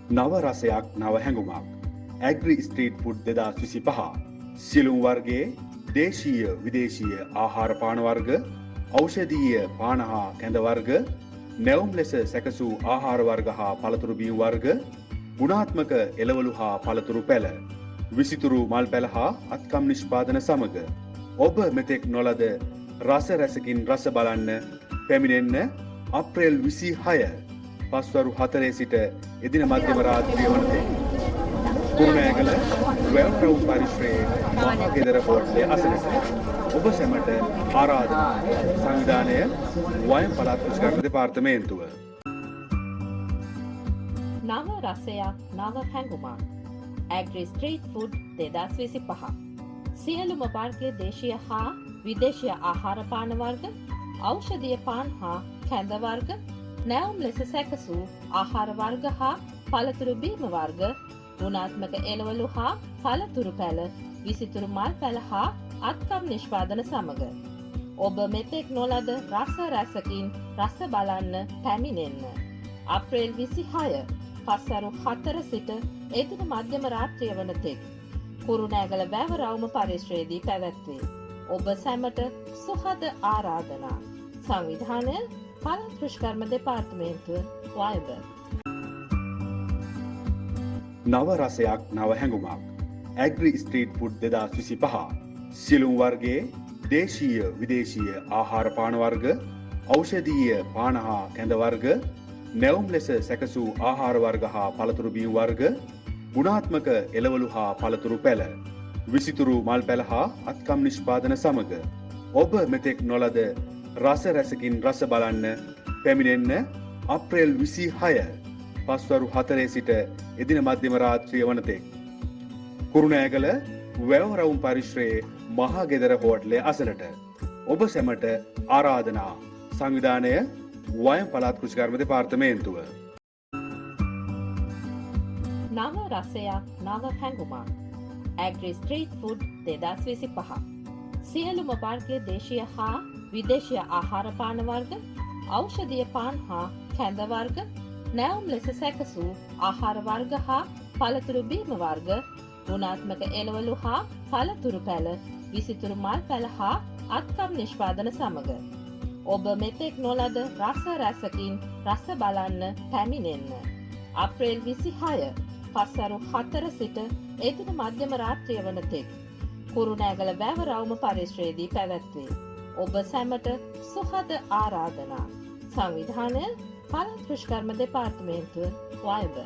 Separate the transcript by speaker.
Speaker 1: නව රසයක් නව හැඟුමක් ඇග්‍රි ස්ට්‍රීට් ෆුඩ් 2025 සියලුම වර්ගයේ දේශීය විදේශීය ආහාර පාන වර්ග ඖෂධීය පාන හා කැඳ වර්ග නැවුම් ලෙස සැකසූ ආහාර වර්ග හා පළතුරු බීම් වර්ග ගුණාත්මක එළවලු හා පළතුරු පැළ විසිතුරු මල් පැළ හා අත්කම් නිෂ්පාදන සමග ඔබ මෙතෙක් නොලද රස රැසකින් රස බලන්න පැමිණෙන්න අප්‍රේල් 26 පස්වරු 4 සිට එදින මධ්‍යම රාත්‍රිය වනතෙක් කුරුණෑගල වැව්රවුම් පරිශ්‍රයේ මහගෙදර හෝටලය අසලට ඔබ සැමට ආරාධනා සංවිධානය වයම් පළාත් කෘෂිකර්ම දෙපාර්තමේන්තුව
Speaker 2: නව රසයක් නව හැඟුමක් ඇග්‍රි ස්ට්‍රීට් ෆුඩ් 2025 සියලුම වර්ගයේ දේශීය හා විදේශීය ආහාර පාන වර්ග ඖෂධීය පාන් හා කැඳ වර්ග නැවුම් ලෙස සැකසූ ආහාර වර්ග හා පළතුරු බීම වර්ග ගුණාත්මක එළවලු හා පළතුරු පැළ විසිතුරු මල් පැළ හා අත්කම් නිෂ්පාදන සමග ඔබ මෙතෙක් නොලද රස රැසකින් රස බලන්න පැමිණෙන්න අප්‍රේල් 26 පස්වරු 4 සිට එදින මධ්‍යම රාත්‍රිය වනතෙක් කුරුණෑගල වැවරවුම පරිශ්‍රයේදී පැවැත්වේ. ඔබ සැමට සුහද ආරාධනා සංවිධානය පළාත් කෘෂිකර්ම දෙපාර්තමේන්තුව වයඹ
Speaker 1: නව රසයක් නව හැඟුමක් ඇග්‍රි ස්ට්‍රීට් ෆුඩ් 2025 සියලුම වර්ගයේ දේශීය විදේශීය ආහාර පාන වර්ග ඖෂධීය පාන හා කැඳ වර්ග නැවුම් ලෙස සැකසූ ආහාර වර්ග හා පළතුරු බීම් වර්ග ගුණාත්මක එළවලු හා පළතුරු පැළ විසිතුරු මල් පැළ හා අත්කම් නිෂ්පාදන සමග ඔබ මෙතෙක් නොලද රස රැසකින් රස බලන්න පැමිණෙන්න අප්‍රේල් 26 පස්වරු 4 සිට එදින මධ්‍යම රාත්‍රිය වනතෙක් කුරුණෑගල වැවරවුම් පරිශ්‍රයේ මහගෙදර හෝටලය අසලට ඔබ සැමට ආරාධනා සංවිධානය වයම් පළාත් කෘෂිකර්ම දෙපාර්තමේන්තුව
Speaker 2: නව රසයක් නව හැඟුමක් ඇග්‍රි ස්ට්‍රීට් ෆුඩ් 2025 සියලුම වර්ගයේ දේශීය හා විදේශීය ආහාර පාන වර්ග ඖෂධීය පාන් හා කැඳ වර්ග නැවුම් ලෙස සැකසූ ආහාර වර්ග හා පළතුරු බීම වර්ග ගුණාත්මක එළවලු හා පළතුරු පැළ විසිතුරු මල් පැළ හා අත්කම් නිෂ්පාදන සමග ඔබ මෙතෙක් නොලද රස රැසකින් රස බලන්න පැමිණෙන්න අප්‍රේල් 26 පස්වරු 4 සිට එදින මධ්‍යම රාත්‍රිය වනතෙක් කුරුණෑගල වැවරවුම පරිශ්‍රයේදී පැවැත්වේ. ඔබ සැමට සුහද ආරාධනා සංවිධානය පළාත් කෘෂිකර්ම දෙපාර්තමේන්තුව වයඹ